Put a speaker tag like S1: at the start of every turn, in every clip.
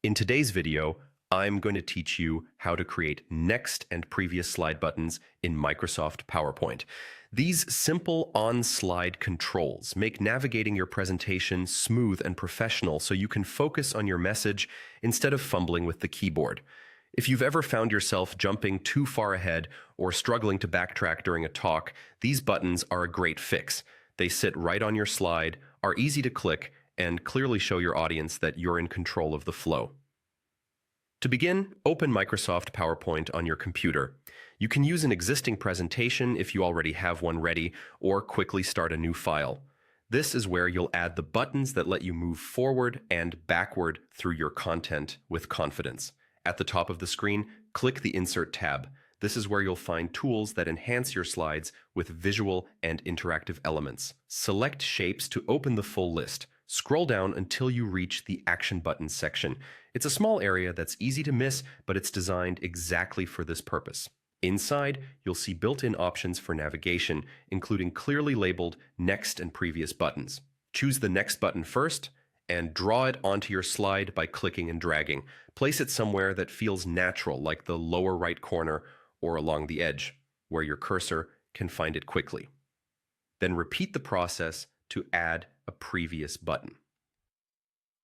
S1: In today's video, I'm going to teach you how to create next and previous slide buttons in Microsoft PowerPoint. These simple on-slide controls make navigating your presentation smooth and professional so you can focus on your message instead of fumbling with the keyboard. If you've ever found yourself jumping too far ahead or struggling to backtrack during a talk, these buttons are a great fix. They sit right on your slide, are easy to click, and clearly show your audience that you're in control of the flow. To begin, open Microsoft PowerPoint on your computer. You can use an existing presentation if you already have one ready, or quickly start a new file. This is where you'll add the buttons that let you move forward and backward through your content with confidence. At the top of the screen, click the Insert tab. This is where you'll find tools that enhance your slides with visual and interactive elements. Select Shapes to open the full list. Scroll down until you reach the Action Buttons section. It's a small area that's easy to miss, but it's designed exactly for this purpose. Inside, you'll see built-in options for navigation, including clearly labeled Next and Previous buttons. Choose the Next button first, and draw it onto your slide by clicking and dragging. Place it somewhere that feels natural, like the lower right corner or along the edge, where your cursor can find it quickly. Then repeat the process to add a previous button.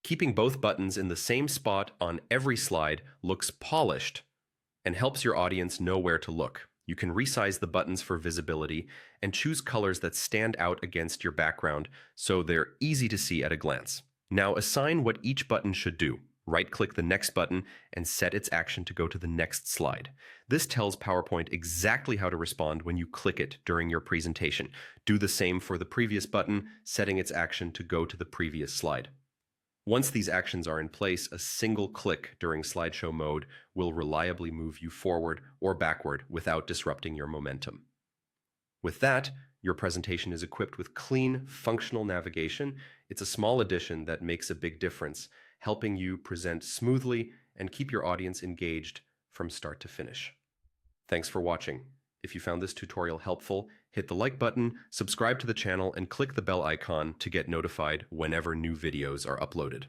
S1: Keeping both buttons in the same spot on every slide looks polished and helps your audience know where to look. You can resize the buttons for visibility and choose colors that stand out against your background so they're easy to see at a glance. Now assign what each button should do. Right-click the Next button and set its action to go to the next slide. This tells PowerPoint exactly how to respond when you click it during your presentation. Do the same for the previous button, setting its action to go to the previous slide. Once these actions are in place, a single click during slideshow mode will reliably move you forward or backward without disrupting your momentum. With that, your presentation is equipped with clean, functional navigation. It's a small addition that makes a big difference, helping you present smoothly and keep your audience engaged from start to finish. Thanks for watching. If you found this tutorial helpful, hit the like button, subscribe to the channel, and click the bell icon to get notified whenever new videos are uploaded.